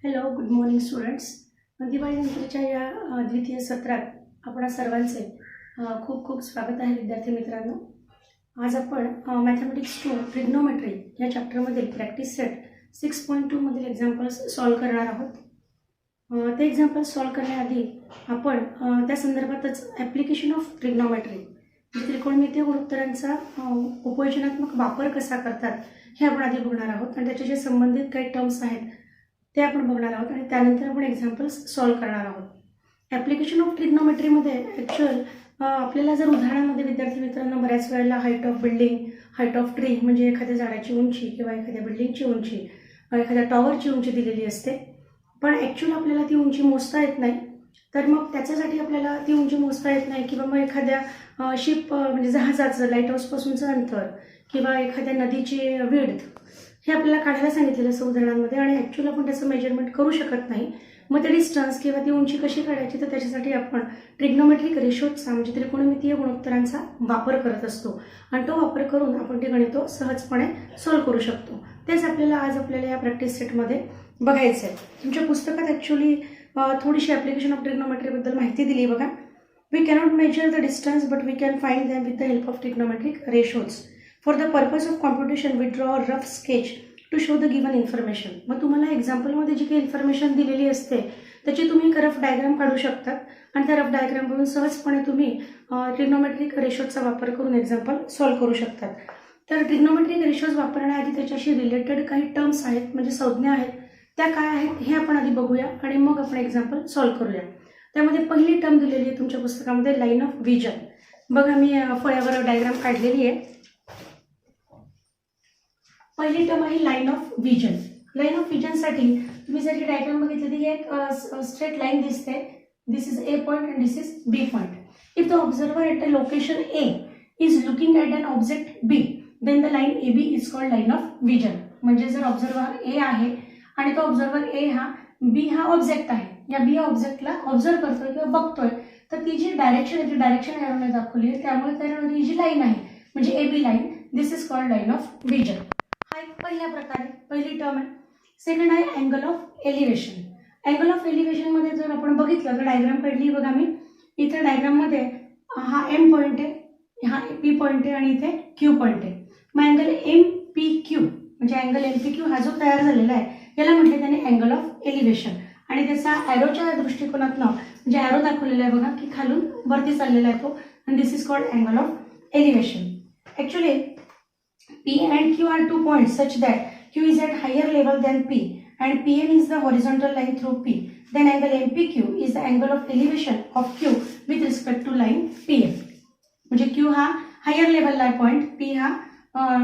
Hello, good morning students. दिवाळीनंतरच्या या द्वितीय सत्रात आपणा सर्वांचे खूप खूप स्वागत आहे विद्यार्थी मित्रांनो. आज आपण मॅथमॅटिक्स 2 ट्रिग्नोमेट्री या चॅप्टरमधील प्रॅक्टिस सेट 6.2 मधील एक्झाम्पल्स सॉल्व्ह करणार आहोत. ते एक्झाम्पल्स सॉल्व्ह करण्याआधी आपण त्या संदर्भातच ॲप्लिकेशन ऑफ ट्रिग्नोमेट्री म्हणजे त्रिकोणमितीय गुणोत्तरांचा उपयोजनात्मक वापर कसा करतात हे आपण आधी बघणार आहोत आणि त्याचे जे संबंधित काही टर्म्स आहेत ते आपण बघणार आहोत आणि त्यानंतर आपण एक्झाम्पल्स सॉल्व्ह करणार आहोत. ॲप्लिकेशन ऑफ ट्रिग्नोमेट्रीमध्ये ॲक्च्युअल आपल्याला जर उदाहरणामध्ये विद्यार्थी मित्रांनो बऱ्याच वेळेला height of building, height of tree म्हणजे एखाद्या झाडाची उंची किंवा एखाद्या बिल्डिंगची उंची, एखाद्या टॉवरची उंची दिलेली असते, पण ॲक्च्युअल आपल्याला ती उंची मोजता येत नाही. तर मग त्याच्यासाठी आपल्याला ती उंची मोजता येत नाही किंवा मग एखाद्या शिप म्हणजे जहाजाचं लाईट हाऊसपासूनचं अंतर किंवा एखाद्या नदीची विड्थ हे आपल्याला काढायला सांगितलेलं असं उदाहरणांमध्ये आणि ॲक्च्युअल आपण त्याचं मेजरमेंट करू शकत नाही. मग ते डिस्टन्स किंवा ती उंची कशी काढायची तर त्याच्यासाठी आपण ट्रिग्नोमेट्रिक रेशोचा म्हणजे त्रिकोणमितीय गुणोत्तरांचा वापर करत असतो आणि तो वापर करून आपण ते गणित सहजपणे सॉल्व्ह करू शकतो. तेच आपल्याला या प्रॅक्टिस सेटमध्ये बघायचं आहे. तुमच्या पुस्तकात ॲक्च्युअली थोडीशी ॲप्लिकेशन ऑफ ट्रिग्नोमेट्रीबद्दल माहिती दिली बघा. We cannot measure the distance but we can find them with the help of trigonometric ratios. For the purpose of computation we draw a rough sketch to show the given information. मग तुम्हाला एक्झाम्पलमध्ये जी काही information दिलेली असते त्याची तुम्ही एक rough diagram काढू शकतात आणि त्या रफ डायग्रामवरून सहजपणे तुम्ही ट्रिग्नोमेट्रिक रेशोजचा वापर करून एक्झाम्पल सॉल्व्ह करू शकतात. तर ट्रिग्नोमेट्रिक रेशोज वापरण्याआधी त्याच्याशी रिलेटेड काही टर्म्स आहेत म्हणजे संज्ञा आहेत त्या काय आहेत हे आपण आधी बघूया आणि मग आपण एक्झाम्पल सॉल्व्ह करूया. त्यामध्ये पहिली टर्म दिलेली आहे तुमच्या पुस्तकामध्ये लाईन ऑफ विजन. बघा मी फळ्यावर डायग्राम काढलेली आहे. पहिली टर्म आहे line of vision. Line of विजनसाठी तुम्ही जर ही डायग्राम बघितली तर एक स्ट्रेट लाईन दिसते. This is A point and this is B point. If the observer at a location A is looking at an object B then the line A B is called line of vision. म्हणजे जर observer ए आहे आणि तो observer ए हा बी हा object आहे, या बी ऑब्जेक्टला ऑब्झर्व करतोय किंवा बघतोय तर ती जी डायरेक्शन आहे ती डायरेक्शन एरोने दाखवली आहे, त्यामुळे त्याच्यामध्ये ही जी लाईन आहे म्हणजे A B line this is called line of vision. हा एक पहिल्या प्रकारे पहिली टर्म आहे. सेकंड आहे angle of elevation. Angle of elevation मध्ये जर आपण बघितलं तर डायग्राम काढली बघा मी. इथे डायग्राम मध्ये हा एम पॉइंट आहे, हा पी पॉइंट आहे आणि इथे क्यू पॉइंट आहे. मग अँगल एम पी क्यू म्हणजे अँगल एम पी क्यू हा जो तयार झालेला आहे याला म्हटले त्याने अँगल ऑफ एलिव्हेशन आणि त्याचा ॲरोच्या दृष्टिकोनातनं म्हणजे ॲरो दाखवलेला आहे बघा की खालून वरती चाललेला आहे तो आणि this is called angle of elevation. Actually P and Q are 2 points such that Q is at higher level than P and Pn is the horizontal line through P. Then angle MPQ is the angle of elevation of Q with respect to line Pn. म्हणजे Q हा higher लेवलला आहे point, P हा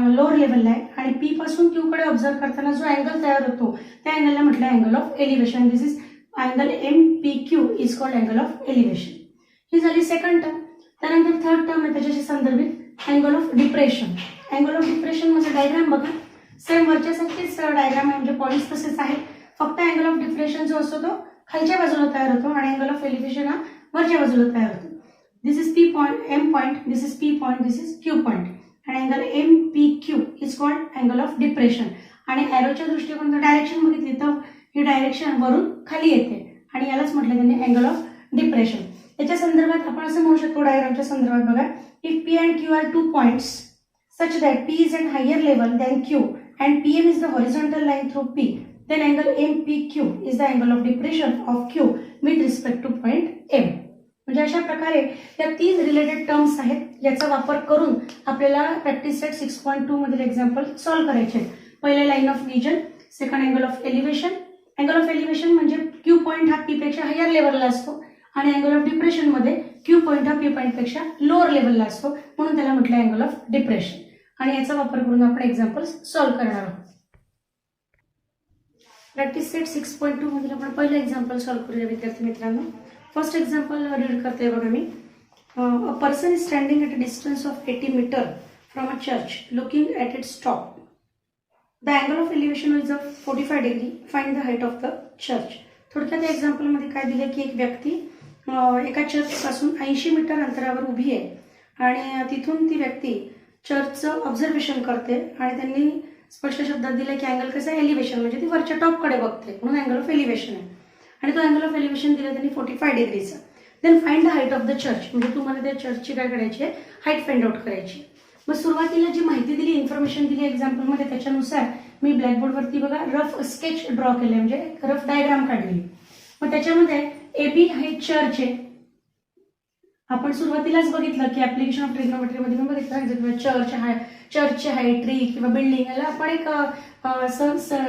lower लेवलला आहे आणि P पासून Q कडे ऑब्झर्व करताना जो अँगल तयार होतो त्या अँगलला म्हटलं angle of elevation. This is angle MPQ is called angle of elevation. ही झाली सेकंड टर्म. त्यानंतर थर्ड टर्म आहे त्याच्याशी संदर्भित angle of depression. Angle of depression म्हणजे डायग्राम बघा सेम वरच्यासारखीच डायग्राम आहे म्हणजे पॉईंट्स तसेच आहेत, फक्त अँगल ऑफ डिप्रेशन जो असतो तो खालच्या बाजूला तयार होतो आणि अँगल ऑफ एलिव्हेशन हा वरच्या बाजूला तयार होतो. This is P point, M point, this is P point, this is Q point आणि angle M P Q is called angle of depression. आणि ॲरोच्या दृष्टिकोनातून डायरेक्शन बघितली तर ही डायरेक्शन वरून खाली येते आणि यालाच म्हटलं त्यांनी अँगल ऑफ डिप्रेशन. त्याच्या संदर्भात आपण असं म्हणू शकतो डायग्रामच्या संदर्भात बघा, if P and Q are 2 points such that P is at higher level than Q and Pn is the horizontal line through P, then angle MPQ is the angle of depression of Q with respect to point M. म्हणजे अशा प्रकारे या 3 related terms आहेत याचा वापर करून आपल्याला practice set 6.2 मधील एक्झाम्पल सॉल्व्ह करायचे आहेत. पहिले line of vision, second angle of elevation. Angle of elevation म्हणजे क्यू पॉइंट हा पी पेक्षा हायर लेवलला असतो आणि अँगल ऑफ डिप्रेशन मध्ये क्यू पॉइंट हा पी पॉइंट पेक्षा लोअर लेवलला असतो म्हणून त्याला म्हटलं अँगल ऑफ डिप्रेशन आणि याचा वापर करून आपण एक्झाम्पल्स सॉल्व्ह करणार आहोत. प्रॅक्टिस सेट 6.2 मधील आपण पहिलं एक्झाम्पल सॉल्व्ह करूया विद्यार्थी मित्रांनो. फर्स्ट एक्झाम्पल रीड करते बघा मी. A person is standing at a distance of 80 metre from a church looking at its top. The angle of elevation is of 45 degree. Find the height of the church. थोडक्यात या एक्झाम्पलमध्ये काय दिलं की एक व्यक्ती एका चर्चपासून 80 मीटर अंतरावर उभी आहे आणि तिथून ती व्यक्ती चर्चचं ऑब्झर्वेशन करते आणि त्यांनी स्पष्ट शब्दात दिलं की अँगल कसं आहे, एलिव्हेशन म्हणजे ती वरच्या टॉपकडे बघते म्हणून अँगल ऑफ एलिव्हेशन आहे. आणि तो अँगल ऑफ एलिव्हेशन दिला त्यांनी 45 डिग्रीचा. Then find the height of the church, म्हणजे तुम्हाला त्या चर्चची काय करायची आहे, हाईट फाइंड आउट करायची. मग सुरुवातीला जी माहिती दिली, इन्फॉर्मेशन दिली एक्झाम्पलमध्ये, त्याच्यानुसार मी ब्लॅकबोर्डवरती बघा रफ स्केच ड्रॉ केले, म्हणजे रफ डायग्राम काढली. मग त्याच्यामध्ये AB हे चर्च आहे. आपण सुरुवातीलाच बघितलं की ऍप्लिकेशन ऑफ ट्रिग्नोमेट्रीमध्ये मी बघितलं चर्चची हाईट, ट्री किंवा बिल्डिंग याला आपण एक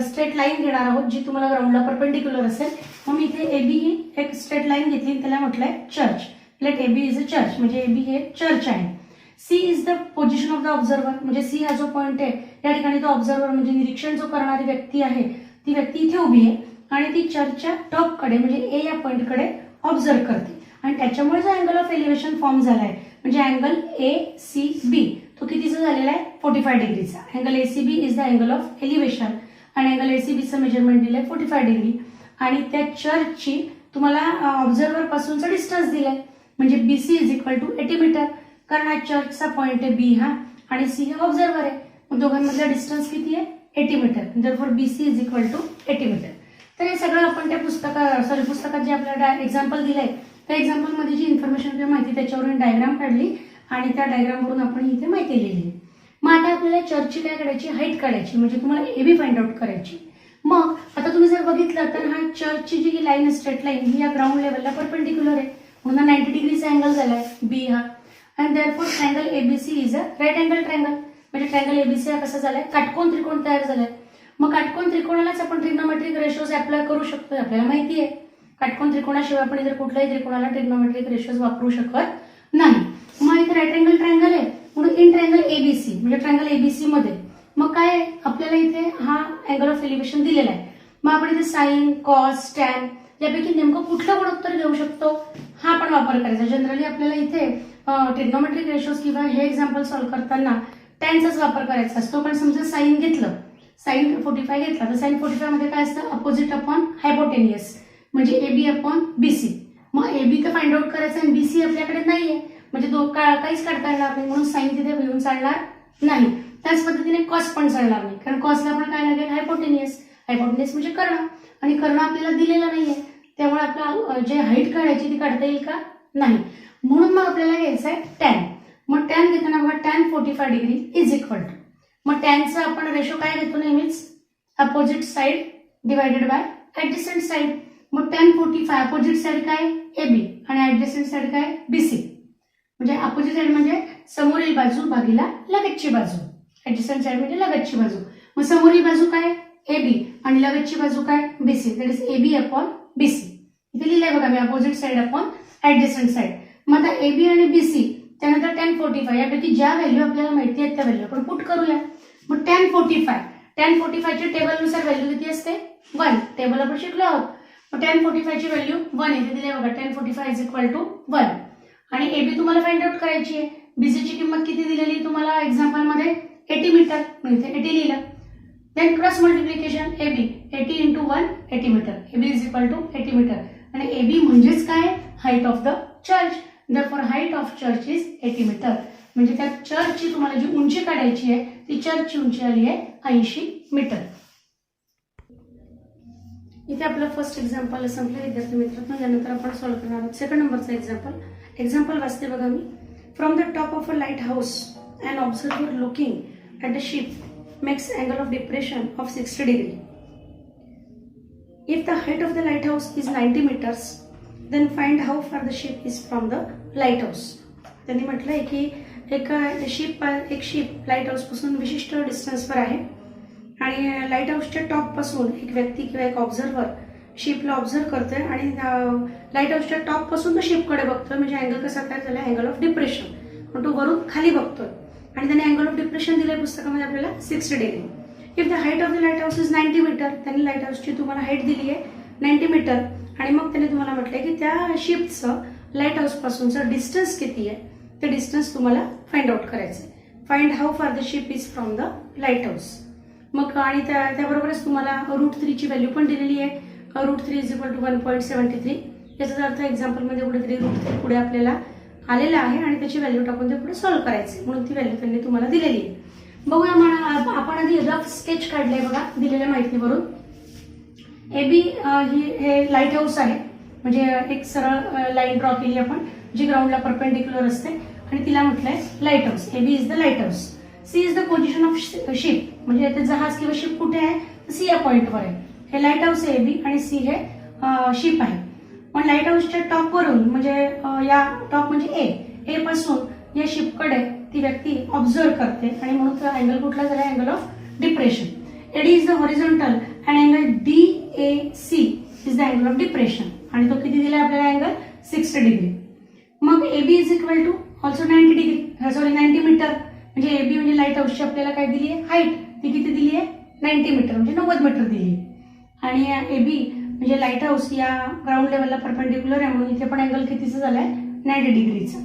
स्ट्रेट लाईन घेणार आहोत जी तुम्हाला ग्राउंडला परपेंडिक्युलर असेल. मग मी इथे AB ही एक स्ट्रेट लाईन घेतली आणि त्याला म्हटलंय church. Let AB is a church, म्हणजे AB हे चर्च आहे. C is the position of the observer, म्हणजे C हा जो पॉइंट आहे या ठिकाणी तो ऑब्झर्वर म्हणजे निरीक्षण जो करणारी व्यक्ती आहे ती व्यक्ती इथे उभी आहे आणि ती चर्चच्या टॉपकडे म्हणजे A या पॉइंटकडे ऑब्झर्व करते. आणि त्याच्यामुळे जो अँगल ऑफ एलिव्हेशन फॉर्म झालाय म्हणजे अँगल ACB तो कितीचा झालेला आहे, 45 डिग्रीचा. Angle ACB is the angle of elevation आणि अँगल ACBचं मेजरमेंट दिलंय 45 डिग्री. आणि त्या चर्चची तुम्हाला ऑब्झर्वर पासूनचा डिस्टन्स दिलाय म्हणजे BC is equal to 80 metre, कारण हा चर्चचा पॉइंट आहे B हा आणि C हा ऑब्झर्वर आहे. मग दोघांमधला डिस्टन्स किती आहे, 80 metre. Therefore BC is equal to 80 metre. तर हे सगळं आपण त्या पुस्तकात जे आपल्याला एक्झाम्पल दिलंय त्या एक्झाम्पलमध्ये जी इन्फॉर्मेशन किंवा माहिती त्याच्यावरून डायग्राम काढली आणि त्या डायग्रामवरून आपण इथे माहिती लिहिली. मग आता आपल्याला चर्चची काय करायची, हाईट काढायची, म्हणजे तुम्हाला AB फाइंड आउट करायची. मग आता तुम्ही जर बघितलं तर हा चर्चची जी लाईन स्ट्रेट लाईन ही या ग्राउंड लेवलला परपेंडिक्युलर आहे म्हणून 90 डिग्रीचा अँगल झालाय B हा. And therefore triangle ABC is a right angle triangle, म्हणजे ट्रायंगल ABC हा कसा झालाय, काटकोन त्रिकोण तयार झालाय. मग काटकोन त्रिकोणालाच आपण ट्रिग्नोमेट्रिक रेशोज अप्लाय करू शकतो, आपल्याला माहिती आहे. काटकोन त्रिकोणाशिवाय आपण इतर कुठल्याही त्रिकोणाला ट्रिग्नोमेट्रिक रेशोज वापरू शकत नाही. मग इथे राईट अँगल ट्रायंगल आहे म्हणून इन ट्रायंगल ABC म्हणजे ट्रायंगल ABC मध्ये मग काय आहे, आपल्याला इथे हा अँगल ऑफ एलिव्हेशन दिलेला आहे. मग आपण इथे साइन, कॉस, टॅन यापैकी नेमकं कुठलं गुणोत्तर घेऊ शकतो हा आपण वापर करायचा. जनरली आपल्याला इथे ट्रिग्नोमेट्रिक रेशोज किंवा हे एक्झाम्पल सॉल्व्ह करताना टॅनचाच वापर करायचा असतो. पण समजा साइन घेतलं, साइन 45 घेतला तर साइन 45 मध्ये काय असतं, अपोजिट अपॉन हायपोटेनियस म्हणजे AB अपॉन BC. मग AB तर फाइंड आउट करायचं आणि BC आपल्याकडे नाहीये म्हणजे काहीच काढता येणार नाही म्हणून साइन तिथे घेऊन चालणार नाही. त्याच पद्धतीने कॉस पण चालणार नाही कारण कॉसला पण काय लागेल, हायपोटेनियस. हायपोटेनियस म्हणजे कर्ण आणि कर्ण आपल्याला दिलेला नाहीये त्यामुळे आपल्याला जे हाईट काढायची ती काढता येईल का, नाही. म्हणून मग आपल्याला घ्यायचं आहे टॅन. मग टॅन घेताना बघा tan 45 degree is equal to, मग टॅनचा आपण रेशो काय घेतो नेहमीच, opposite side divided by adjacent side. मग टॅन 45 अपोजिट साइड काय AB आणि ऍडजसंट साइड काय BC. म्हणजे अपोजिट साइड म्हणजे समोरील बाजू भागीला लगतची बाजू, ऍडजसंट साइड म्हणजे लगतची बाजू. मग समोरील बाजू काय AB आणि लगतची बाजू काय BC, that is AB upon BC. इथे लिहिलंय बघा मी opposite side upon adjacent side. मग आता AB आणि BC त्यानंतर टॅन 45 यापैकी ज्या व्हॅल्यू आपल्याला माहिती आहेत त्या व्हॅल्यू आपण पुट करूया. मग टॅन 45 ची टेबलनुसार व्हॅल्यू किती असते, 1. टेबल आपण शिकलो आहोत. मग टॅन 45 ची व्हॅल्यू 1 येते दिले बघा, टॅन 45 इज इक्वल टू 1. आणि AB तुम्हाला फाइंड आउट करायची आहे. BC ची किंमत किती दिलेली तुम्हाला एक्झाम्पल मध्ये 80 मीटर म्हणून इथे 80 लिहिलं. Then cross multiplication AB 80 into 1 80 metre, AB is equal to 80 metre. आणि AB म्हणजेच काय, height of the church. Therefore height of church is 80 metre. म्हणजे त्या चर्चची तुम्हाला जी उंची काढायची आहे ती चर्चची उंची आली आहे 80 मीटर. इथे आपलं फर्स्ट एक्झाम्पल संपलं विद्यार्थी मित्रांनो. यानंतर आपण सॉल्व्ह करणार आहोत सेकंड नंबरचा एक्झाम्पल वाचते बघा मी. From the top of a light house and observer looking at the ship makes angle of depression of 60 degree. If the height of the light house is 90 metres then find how far the ship is from the lighthouse. त्यांनी म्हटलंय की एक ship light house पासून विशिष्ट डिस्टन्सवर आहे आणि light हाऊसच्या top पासून एक व्यक्ती किंवा एक ऑब्झर्वर शिपला ऑब्झर्व करतोय आणि लाईट हाऊसच्या टॉप पासून तो शिपकडे बघतोय. म्हणजे अँगल कसा तयार झाला, अँगल ऑफ डिप्रेशन. पण तो वरून खाली बघतोय आणि त्याने अँगल ऑफ डिप्रेशन दिलंय पुस्तकामध्ये आपल्याला 60 degree. If the height of the light house is 90 metre, त्यांनी लाईट हाऊसची तुम्हाला हाईट दिली आहे 90 मीटर आणि मग त्याने तुम्हाला म्हटलंय की त्या शिपचं लाईट हाऊस पासूनचं डिस्टन्स किती आहे ते डिस्टन्स तुम्हाला फाइंड आउट करायचं आहे. Find how far the ship is from the light house. मग आणि त्याबरोबरच तुम्हाला √3 ची व्हॅल्यू पण दिलेली आहे. √3 इज इक्वल टू 1.73. याचा अर्थ एक्झाम्पलमध्ये कुठेतरी √3 पुढे आपल्याला आलेला आहे आणि त्याची व्हॅल्यू टाकून ते पुढे सॉल्व्ह करायचे म्हणून ती व्हॅल्यू त्यांनी तुम्हाला दिलेली आहे. बघूया म्हणा, आपण आधी रफ स्केच काढलंय बघा दिलेल्या माहितीवरून. AB हे लाईट हाऊस आहे, म्हणजे एक सरळ लाईन ड्रॉ केली आपण जी ग्राउंडला परपेंडिक्युलर असते आणि तिला म्हटलंय light house. AB is the light house. C is the position of ship, म्हणजे ते जहाज किंवा शिप कुठे आहे, C या पॉइंटवर आहे. हे लाईट हाऊस आहे AB आणि C हे शिप आहे. पण लाईट हाऊसच्या टॉपवरून, म्हणजे या टॉप म्हणजे ए पासून या शिपकडे ती व्यक्ती ऑब्झर्व करते आणि म्हणून तो अँगल कुठला झाला, angle of depression. AD is the horizontal and angle DAC is the angle of depression, आणि तो किती दिला आपल्याला अँगल 60 डिग्री. मग AB is equal to also 90 degree, sorry 90 metre, म्हणजे AB म्हणजे लाईट हाऊसची आपल्याला काय दिली आहे, हाईट, ती किती दिली आहे 90 मीटर, म्हणजे 90 मीटर दिली आहे. आणि AB म्हणजे लाईट हाऊस या ग्राउंड लेवलला परपेंडिक्युलर आहे, म्हणून इथे पण अँगल कितीचा झालाय 90 डिग्रीचा.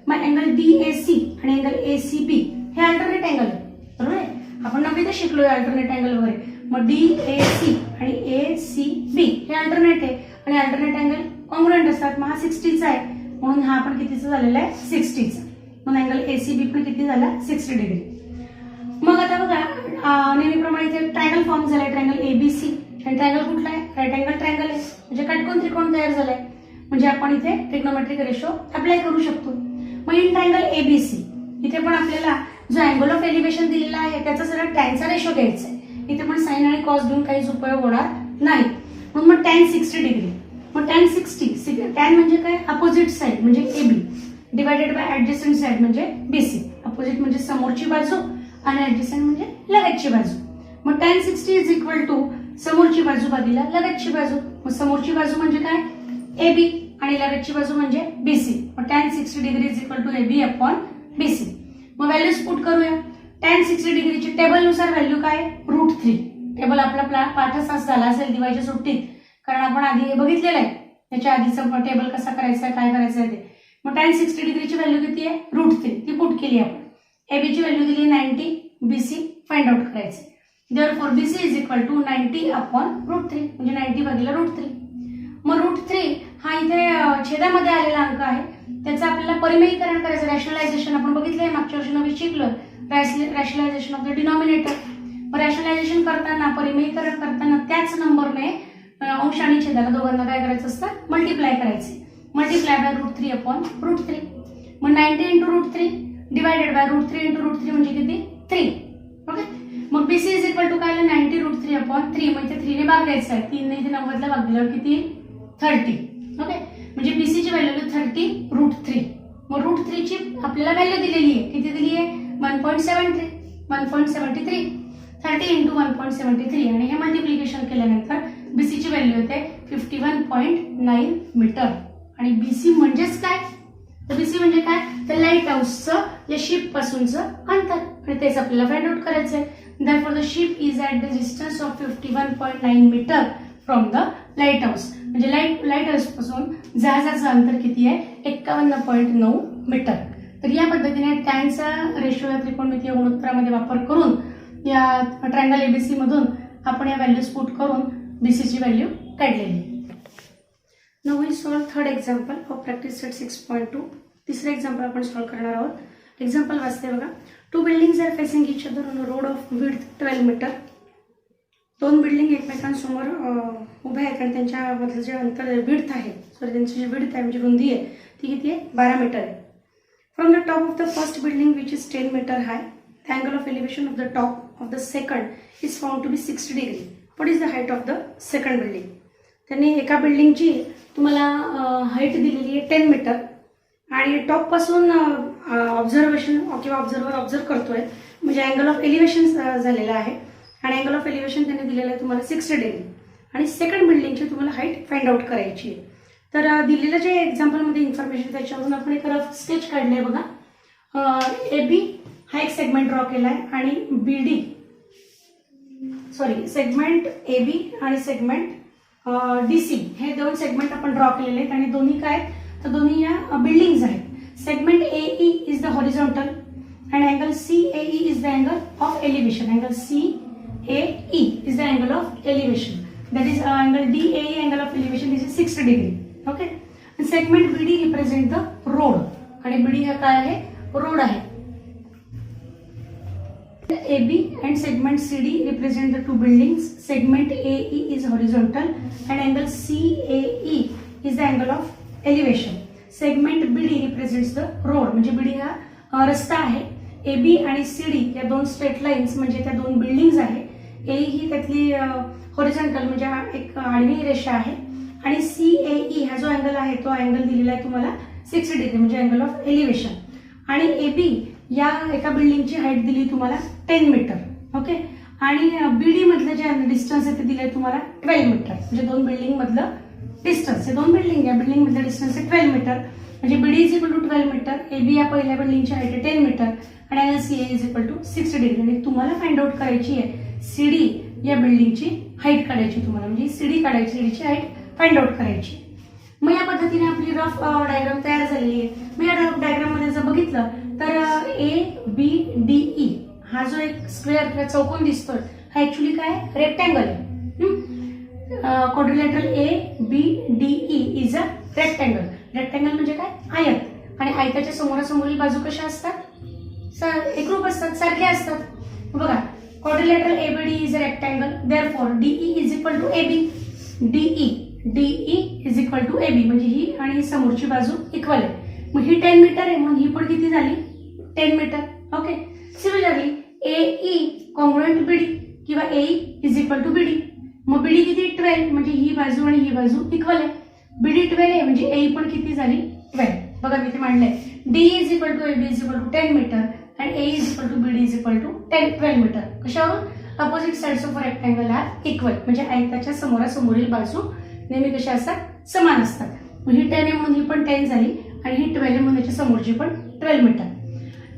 मग अँगल DAC आणि अँगल ACB हे अल्टरनेट अँगल आहे, बरोबर आहे. आपण नववीतच शिकलोय अल्टरनेट अँगल वगैरे. मग DAC आणि ACB हे अल्टरनेट आहे आणि अल्टरनेट अँगल कॉन्ग्रुएंट असतात. मग हा 60चा आहे, म्हणून हा पण कितीचा झालेला आहे 60चा. मग अँगल ACB पण किती झाला 60 डिग्री. मग आता बघा नेहमीप्रमाणे इथे ट्रायंगल फॉर्म झालाय, ट्रायंगल ABC. आणि ट्रायंगल कुठला आहे, राईट अँगल ट्रायंगल आहे, म्हणजे काटकोन त्रिकोण तयार झालाय, म्हणजे आपण इथे ट्रिग्नोमेट्रिक रेशो अप्लाय करू शकतो. मग इन ट्रायंगल ABC इथे पण आपल्याला जो अँगल ऑफ एलिव्हेशन दिलेला आहे त्याचा सरळ टॅनचा रेशो घ्यायचा आहे. इथे पण साइन आणि कॉस देऊन काहीच उपयोग होणार नाही, म्हणून मग टॅन 60 डिग्री. मग टॅन 60, टॅन म्हणजे काय, अपोजिट साइड म्हणजे AB divided by adjacent side म्हणजे BC. अपोजिट म्हणजे समोरची बाजू आणि ऍडजस्टंट म्हणजे लगतची बाजू. मग टॅन 60 इज इक्वल टू समोरची बाजू भागिले लगतची बाजू. मग समोरची बाजू म्हणजे काय, AB आणि लगतची बाजू म्हणजे BC. मग tan 60 degree is equal to AB upon BC. मग व्हॅल्यूज पुट करूया. टॅन 60 डिग्रीची टेबलनुसार व्हॅल्यू काय, √3. टेबल आपला पाठच झाला असेल दिवाळीच्या सुट्टीत, कारण आपण आधी हे बघितलेलं आहे, त्याच्या आधीचं टेबल कसा करायचा काय करायचं आहे ते. मग टॅन 60 डिग्रीची व्हॅल्यू किती आहे, √3, ती पुट केली आपण. AB ची व्हॅल्यू दिली 90, BC फाइंड आउट करायचे. Therefore BC is equal to 90 upon √3, म्हणजे 90 भागिले √3. मग √3 हा इथे छेदामध्ये आलेला अंक आहे, त्याचं आपल्याला परिमेयीकरण करायचं, रॅशनलायझेशन. आपण बघितलंय मागच्या वर्षी नवी शिकलो, रॅशनलायझेशन ऑफ द डिनॉमिनेटर. मग रॅशनलायझेशन करताना, परिमेयीकरण करताना त्याच नंबरने अंश आणि छेदाला दोघांना काय करायचं असतं, मल्टिप्लाय करायचे. Multiply by √3 upon √3. मग 90 इंटू √3 डिवायडेड बाय √3 इंटू √3 म्हणजे किती 3. ओके. मग BC इज इक्वल टू काय, 90 √3 अपॉन 3, म्हणजे 3 ने भाग द्यायचा आहे. 3 ने इथे 90ला भाग दिल्यावर किती 30. ओके, म्हणजे BC ची व्हॅल्यू 30 √3. मग √3 ची आपल्याला व्हॅल्यू दिलेली आहे, किती दिली आहे 1.73. 30 इंटू 1.73 आणि हे मल्टिप्लिकेशन केल्यानंतर BC ची व्हॅल्यू येते 51.9 मीटर. आणि BC म्हणजेच काय, तर BC म्हणजे काय, तर लाईट हाऊसचं या शिप पासूनचं अंतर, आणि तेच आपल्याला फाइंड आउट करायचं आहे. Therefore the ship is at the distance of 51.9 metre from the light house. म्हणजे लाईट हाऊस पासून जहाजाचं अंतर किती आहे 51.9 मीटर. तर या पद्धतीने टॅनचा रेशो या त्रिकोणमितीय गुणोत्तरामध्ये वापर करून या ट्रायंगल ABC मधून आपण या व्हॅल्यूज पुट करून BC ची व्हॅल्यू काढलेली. Now we solve third example of practice set 6.2. तिसरं एक्झाम्पल आपण सॉल्व करणार आहोत. एक्झाम्पल वाचते बघा. 2 buildings are facing each other on a road of width 12 metre. 2 building एकमेकांसमोर उभ्या आहेत आणि त्यांच्यामधलं जे अंतर विड्थ आहे, सॉरी त्यांची जी विड्थ आहे म्हणजे रुंदी आहे ती किती आहे 12 मीटर आहे. From the top of the first building which is 10 metre high, the angle of elevation of the top of the second is found to be 60 degree. What is the height of the second building. त्यांनी एका बिल्डिंगची तुम्हाला height दिलेली आहे 10 metre आणि top पासून observation किंवा observe करतोय, म्हणजे अँगल ऑफ एलिव्हेशन झालेला आहे आणि अँगल ऑफ एलिव्हेशन त्यांनी दिलेलं आहे तुम्हाला 60 डिग्री. आणि सेकंड बिल्डिंगची तुम्हाला हाईट फाइंड आउट करायची आहे. तर दिलेलं जे एक्झाम्पलमध्ये इन्फॉर्मेशन त्याच्यावरून आपण एक रफ स्केच काढले बघा. AB हा एक सेगमेंट ड्रॉ केला आहे आणि BD सेगमेंट AB आणि सेगमेंट DC हे 2 सेगमेंट आपण ड्रॉ केलेले आहेत आणि दोन्ही काय, तर दोन्ही या बिल्डिंग्स आहेत. Segment AE is the horizontal and angle CAE is the angle of elevation. Angle CAE is the angle of elevation, that is angle DAE angle of elevation is 60 degree. Okay. आणि segment BD represent the road आणि BD हा काय आहे, road आहे. AB and segment CD represent the two buildings. Segment AE is horizontal and angle CAE is the angle of elevation. Segment BD represents the road, म्हणजे BD हा रस्ता आहे. AB आणि CD या दोन स्ट्रेट लाईन्स म्हणजे त्या दोन बिल्डिंग्स आहे. AE ही त्यातली हॉरिझॉन्टल म्हणजे हा एक आडवी रेषा आहे आणि CAE हा जो अँगल आहे तो अँगल दिलेला आहे तुम्हाला 60 डिग्री म्हणजे अँगल ऑफ एलिव्हेशन. आणि AB या एका बिल्डिंगची हाईट दिली तुम्हाला 10 मीटर. ओके. आणि BD मधलं जे डिस्टन्स आहे ते दिलंय तुम्हाला 12 मीटर म्हणजे दोन बिल्डिंग मधलं डिस्टन्स. हे दोन बिल्डिंग या बिल्डिंग मधलं डिस्टन्स आहे 12 मीटर म्हणजे BD is equal to 12 metre. AB या पहिल्या बिल्डिंगची हाईट आहे 10 मीटर आणि angle CA is equal to 60 degree. आणि तुम्हाला फाइंड आउट करायची आहे CD या बिल्डिंगची हाईट काढायची तुम्हाला म्हणजे CD काढायची, CD ची हाईट फाइंड आउट करायची. मग या पद्धतीने आपली रफ डायग्राम तयार झालेली आहे. मग या रफ डायग्राम मध्ये जर बघितलं तर ABDE हा जो एक स्क्वेअर किंवा चौकोन दिसतोय हा ऍक्च्युली काय रेक्टँगल आहे. Quadrilateral ABDE is a rectangle. Rectangle म्हणजे काय आयत आणि आयताच्या समोरासमोरील बाजू कशा असतात एकरूप असतात, सारख्या असतात. बघा quadrilateral ABDE is a rectangle therefore DE is equal to AB. DE is equal to AB म्हणजे ही आणि ही समोरची बाजू इक्वल आहे. मग ही 10 मीटर आहे म्हणून ही पण किती झाली 10 metre. Okay. Similarly AE congruent BD किंवा AE is equal to BD. मग BD किती 12 म्हणजे ही बाजू आणि ही बाजू इक्वल आहे. BD 12 आहे म्हणजे AE पण किती झाली 12. बघा मी ते मांडलंय. DE is equal to AB is equal to 10 metre आणि AE is equal to BD is equal to 12 metre. कशावरून opposite sides of rectangle are equal म्हणजे आयताच्या समोरासमोरील बाजू नेहमी कशा असतात समान असतात. मग ही 10 आहे म्हणून ही पण 10 झाली आणि ही 12 आहे म्हणून त्याच्या समोरची पण 12 metre.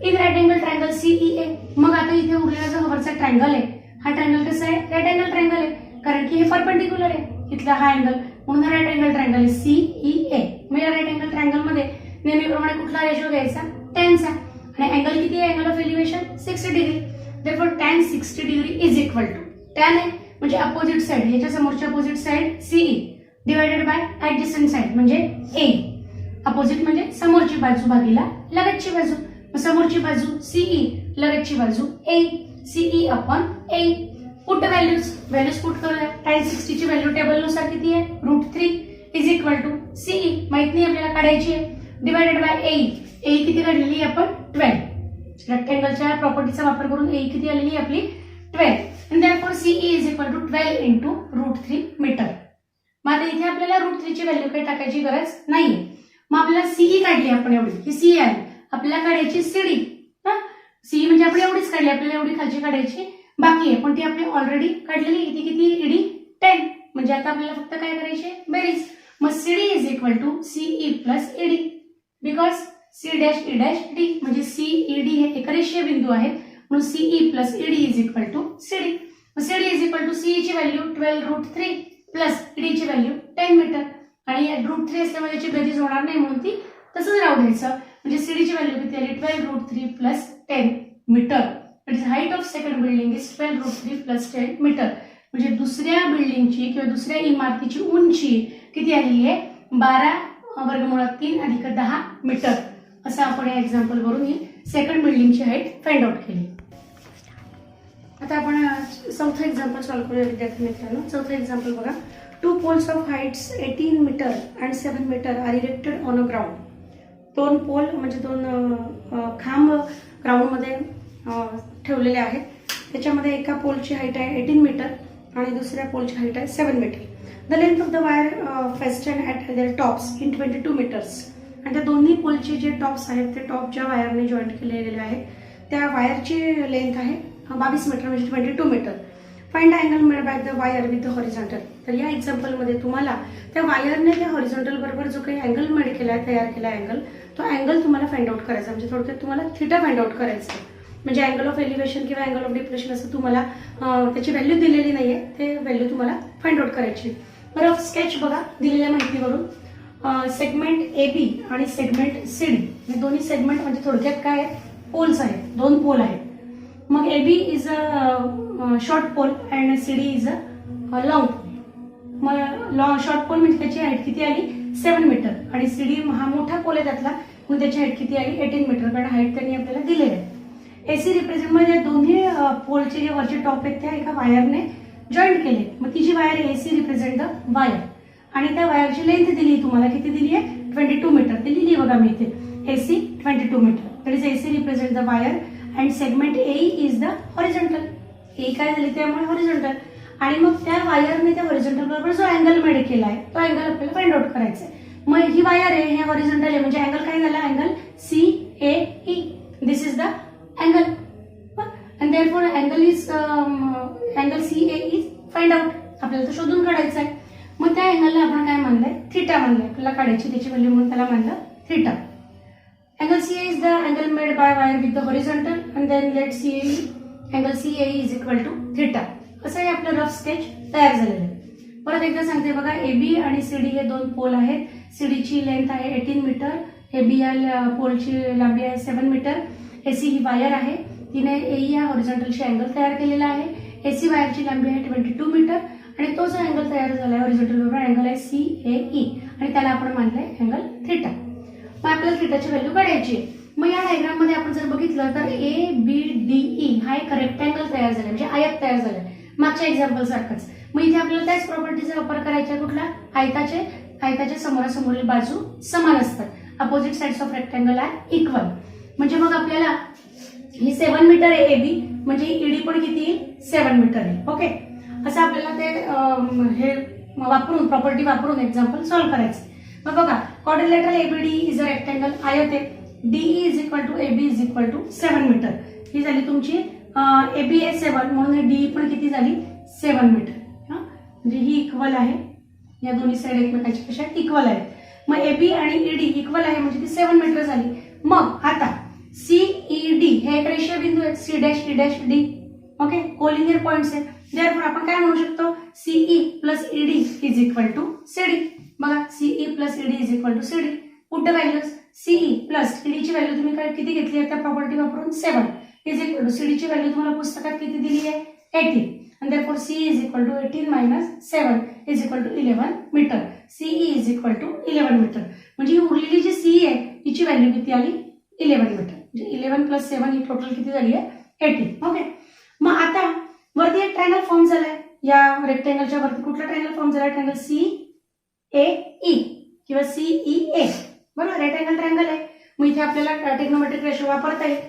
In right angle triangle CEA. मग आता इथे उरलेला जो वरचा ट्रायंगल आहे हा ट्रायंगल कसा आहे राईट अँगल ट्रायंगल आहे कारण की हे परपेंडिक्युलर आहे इथला हा अँगल म्हणून राईट अँगल ट्रायंगल आहे CEA. मग या राईट अँगल ट्रायंगल मध्ये नेहमीप्रमाणे कुठला रेशो घ्यायचा 10 चा आणि अँगल किती आहे angle of elevation 60 degree. therefore tan 60 degree is equal to tan आहे म्हणजे अपोजिट साइड याच्या समोरची opposite side CE divided by adjacent side म्हणजे A. अपोजिट म्हणजे समोरची बाजू भागीला लगतची बाजू. समोरची बाजू CE लगतची बाजू A. CE upon A. Put values put करूया. tan 60 ची व्हॅल्यू टेबल नुसार किती आहे √3 इज इक्वल टू CE माहित नाही आपल्याला काढायची आहे डिवाइडेड बाय AE. AE किती काढलेली आपण 12. रेक्टँगलच्या प्रॉपर्टीचा वापर करून AE किती आलेली आपली 12 and therefore CE is equal to 12 into √3 metre. मग आता इथे आपल्याला √3 ची व्हॅल्यू काही टाकायची गरज नाहीये. मग आपल्याला CE काढली आपण एवढी ही CE आली. आपल्याला काढायची CD. CE म्हणजे आपण एवढीच काढली आपल्याला एवढी खालची काढायची बाकी आहे पण ती आपली ऑलरेडी काढलेली ती किती ED 10 म्हणजे आता आपल्याला फक्त काय करायची बेरीज. मग CD is equal to CE plus ED because C dash E dash D म्हणजे CED हे एकरेषीय बिंदू आहेत म्हणून CE plus ED is equal to CD. CD is equal to CE ची व्हॅल्यू 12√3 प्लस ED ची व्हॅल्यू 10 मीटर आणि √3 असल्यामुळे त्याची बेरीज होणार नाही म्हणून ती तसंच राहू द्यायचं म्हणजे CD ची व्हॅल्यू किती आली 12√3 plus 10 metre. It is height of second building is 12√3 plus 10 metre म्हणजे दुसऱ्या बिल्डिंगची किंवा दुसऱ्या इमारतीची उंची किती आलेली आहे 12√3 अधिक 10 मीटर. असं आपण या एक्झाम्पल वरून ही सेकंड बिल्डिंगची हाईट फाइंड आउट केली. आता आपण चौथं एक्झाम्पल सॉल्व्ह करूया विद्यार्थी मित्रांनो. चौथं एक्झाम्पल बघा. 2 poles of heights 18 metre and 7 metre are erected on a ground. दोन पोल म्हणजे दोन खांब ग्राउंड मध्ये ठेवलेले आहेत. त्याच्यामध्ये एका पोलची हाईट आहे 18 मीटर आणि दुसऱ्या पोलची हाईट आहे 7 metre. The length of the wire fastened at their tops in 22 metres. आणि त्या दोन्ही पोलचे जे टॉप्स आहेत ते टॉप ज्या वायरने जॉईंट केलेले आहेत त्या वायरची लेंथ आहे 22 मीटर म्हणजे 22 metre. Find the angle made by the wire with the horizontal. तर या एक्झाम्पलमध्ये तुम्हाला त्या वायरने त्या हॉरिझॉन्टल बरोबर जो काही अँगल मेड केला आहे तयार केला अँगल तो अँगल तुम्हाला फाइंड आउट करायचा म्हणजे थोडक्यात तुम्हाला थिटा फाइंड आउट करायचं म्हणजे अँगल ऑफ एलिव्हेशन किंवा अँगल ऑफ डिप्रेशन असं तुम्हाला त्याची व्हॅल्यू दिलेली नाहीये ते व्हॅल्यू तुम्हाला फाइंड आउट करायची. रफ स्केच बघा दिलेल्या माहितीवरून. सेगमेंट AB आणि सेगमेंट CD हे दोन्ही सेगमेंट म्हणजे थोडक्यात काय आहेत पोल्स आहेत दोन पोल आहेत. मग AB is a short pole and CD is a long. मग शॉर्ट पोल म्हणजे त्याची हाईट किती आली 7 मीटर आणि CD हा मोठा पोल आहे त्यातला म्हणून त्याची हाईट किती आली 18 मीटर कारण हाईट त्यांनी आपल्याला दिलेली आहे. एसी रिप्रेझेंट मध्ये दोन्ही पोलचे जे वरचे टॉप आहेत त्या एका वायरने जॉईंट केले. मग ती जी वायर आहे एसी रिप्रेझेंट द वायर आणि त्या वायरची लेंथ दिली तुम्हाला किती दिली आहे 22 मीटर ती लिहिली बघा मी इथे AC 22 metre. That is AC represent the wire and segment A is the horizontal. A काय झाली त्यामुळे हॉरिझॉन्टल आणि मग त्या वायरने त्या हॉरिझॉन्टल बरोबर जो अँगल मेड केला आहे तो अँगल आपल्याला फाइंड आउट करायचा आहे. मग ही वायर आहे हे हॉरिझॉन्टल आहे म्हणजे अँगल काय झाला angle CAE. This is the angle and therefore angle CAE is find out. आपल्याला तो शोधून काढायचा आहे. मग त्या अँगलला आपण काय मानलंय थीटा मानलंय. आपल्याला काढायची त्याची व्हॅल्यू म्हणून त्याला मानलं theta. Angle CA is the angle made by wire with the horizontal and then let CAE angle CAE is equal to theta. असं हे आपलं रफ स्केच तयार झालेलं आहे. परत एकदा सांगते बघा AB आणि CD हे दोन पोल आहेत. CD ची लेंथ आहे 18 मीटर. AB या पोलची लांबी आहे 7 मीटर. AC ही वायर आहे तिने AE या हॉरिझॉन्टलशी अँगल तयार केलेला आहे. AC वायरची लांबी आहे 22 मीटर आणि तो जो अँगल तयार झाला आहे हॉरिझॉन्टल बरोबर अँगल आहे CAE आणि त्याला आपण मानलंय अँगल थीटा. मग आपल्याला थीटाची व्हॅल्यू काढायची आहे. मग या डायग्राम मध्ये आपण जर बघितलं तर ABDE हा एक रेक्टँगल तयार झाला म्हणजे आयत तयार झालाय मागच्या एक्झाम्पल सारखंच. मग इथे आपल्याला त्याच प्रॉपर्टीचा वापर करायचा कुठला आयताच्या समोरासमोरील बाजू समान असतात. Opposite sides of rectangle are equal. म्हणजे मग आपल्याला ही 7 मीटर आहे AB म्हणजे ED पण किती येईल 7 मीटर आहे. ओके असं आपल्याला ते हे वापरून प्रॉपर्टी वापरून एक्झाम्पल सॉल्व्ह करायचं. मग बघा quadrilateral ABD is a rectangle आयत आहे. DE is equal to AB is equal to 7 metre. ही झाली तुमची AB आहे 7 म्हणून DE पण किती झाली 7 मीटर. म्हणजे ही इक्वल आहे. या दोन्ही साइड एकमेकांच्या कशा इक्वल आहेत. मग AB आणि ED इक्वल आहे म्हणजे ती 7 मीटर झाली. मग आता CED हे एक रेषीय बिंदू आहेत C', E', D. Okay collinear points आहेत. देअरफॉर आपण काय म्हणू शकतो CE plus ED is equal to CD. बघा CE plus ED is equal to CD. Put the values CE plus ED ची व्हॅल्यू तुम्ही काय किती घेतली आहे त्या प्रॉपर्टी वापरून 7 इज इक्वल टू CD ची व्हॅल्यू तुम्हाला पुस्तकात किती दिली आहे 18 and therefore CE is equal to 18 minus 7 is equal to 11 metre. CE is equal to 11 metre. म्हणजे ही उरलेली जी CE आहे हिची व्हॅल्यू किती आली 11 मीटर. म्हणजे 11 प्लस 7 ही टोटल किती झाली आहे 18. ओके मग आता वरती एक ट्रायंगल फॉर्म झालाय. या रेक्टँगलच्या वरती कुठला ट्रायंगल फॉर्म झालाय ट्रायंगल CAE किंवा CEA. बरोबर रेक्टँगल ट्रायंगल आहे. मग इथे आपल्याला ट्रिग्नोमेट्रिक रेशो वापरता येईल.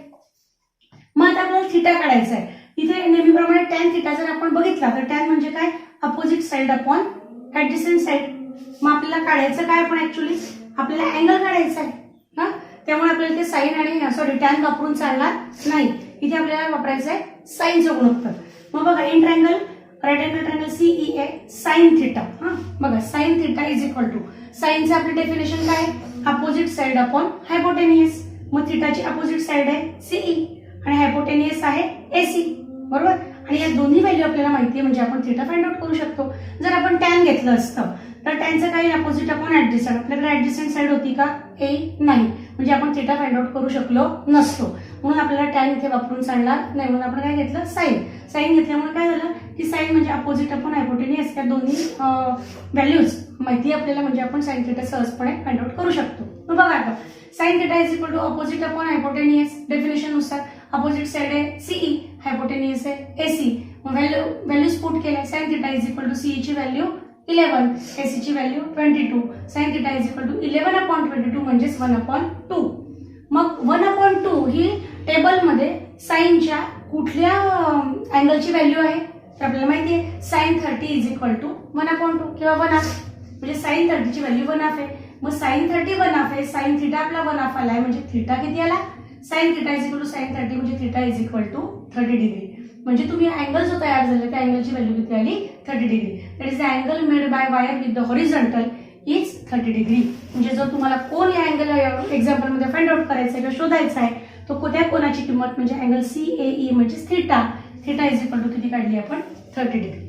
मग आता आपल्याला थीटा काढायचा आहे. इथे नेहमीप्रमाणे टॅन थीटा जर आपण बघितला तर टॅन म्हणजे काय opposite side upon adjacent side. मग आपल्याला काढायचं काय आपण ऍक्च्युली आपल्याला अँगल काढायचा आहे ना. त्यामुळे आपल्याला ते साइन आणि टॅन वापरून चालणार नाही. इथे आपल्याला वापरायचं आहे साइनचं गुणोत्तर. मग बघा in triangle right angle triangle CEA sine theta. बघा sine theta is equal to साइनचं आपलं डेफिनेशन काय अपोजिट साइड अपॉन हायपोटेनियस. मग थीटाची अपोजिट साइड आहे CE आणि हायपोटेनियस आहे AC. बरोबर आणि या दोन्ही व्हॅल्यू आपल्याला माहिती आहे म्हणजे आपण थीटा फाइंड आउट करू शकतो. जर आपण टॅन घेतलं असतं तर टॅनचं काही अपोजिट अपॉन ऍडजसंट आपल्याकडे ऍडजसंट साइड होती का नाही म्हणजे आपण थीटा फाइंड आउट करू शकलो नसतो. म्हणून आपल्याला टॅन इथे वापरून चालणार नाही म्हणून आपण काय घेतलं साइन घेतल्यामुळे काय झालं की साइन म्हणजे अपोजिट अपॉन हायपोटेनियस या दोन्ही व्हॅल्यूज माहिती आपल्याला म्हणजे आपण साइन थीटा सहजपणे फाइंड आउट करू शकतो. मग बघा आता sine theta is equal to opposite upon hypotenuse definition नुसार अपोजिट साइड आहे CE हायपोटेनियस आहे AC. मग व्हॅल्यूज पुट केल्या sine theta is equal to CE ची व्हॅल्यू 11 AC ची value 22. Sine theta is equal to 11/22 म्हणजेच 1/2. मग 1/2 ही टेबलमध्ये साइनच्या कुठल्या अँगलची व्हॅल्यू आहे तर आपल्याला माहिती आहे साइन 30 इज इक्वल टू 1/2 किंवा 1/2 म्हणजे साइन 30 ची व्हॅल्यू 1/2 आहे. मग साइन 30 1/2 आहे साइन थीटा आपला 1/2 आलाय म्हणजे थीटा किती आला sine theta is equal to sine 30 म्हणजे theta is equal to 30 degree. म्हणजे तुम्ही अँगल जो तयार झाला त्या अँगलची व्हॅल्यू किती आली 30 degree. That is the angle made by wire with the horizontal is 30 degree. म्हणजे जर तुम्हाला कोण या अँगल एक्झाम्पल मध्ये फाइंड आउट करायचा किंवा शोधायचा आहे तो त्या कोणाची किंमत म्हणजे अँगल CAE म्हणजे थीटा इज इक्वल टू किती काढली आपण 30 डिग्री.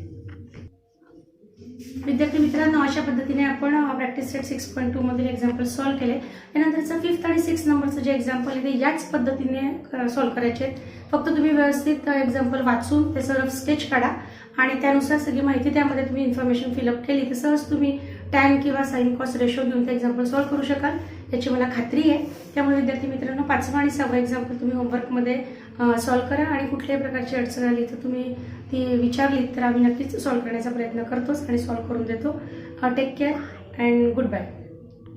विद्यार्थी मित्रांनो अशा पद्धतीने आपण प्रॅक्टिस सेट 6.2 मधील एक्झाम्पल सॉल्व्ह केले. त्यानंतरचं 5th आणि 6th नंबरचं जे एक्झाम्पल आहे ते याच पद्धतीने सॉल्व्ह करायचे आहेत. फक्त तुम्ही व्यवस्थित एक्झाम्पल वाचून त्याचं रफ स्केच काढा आणि त्यानुसार सगळी माहिती त्यामध्ये तुम्ही इन्फॉर्मेशन फिलअप केली तर सहज तुम्ही टॅन किंवा साइन कॉस रेशो घेऊन ते एक्झाम्पल सॉल्व्ह करू शकाल याची मला खात्री आहे. त्यामुळे विद्यार्थी मित्रांनो 5वा आणि 6वा एक्झाम्पल तुम्ही होमवर्कमध्ये सॉल्व्ह करा आणि कुठल्याही प्रकारची अडचण आली तर तुम्ही ती विचारलीत तर आम्ही नक्कीच सॉल्व्ह करण्याचा प्रयत्न करतोच आणि सॉल्व्ह करून देतो. Take care and good bye.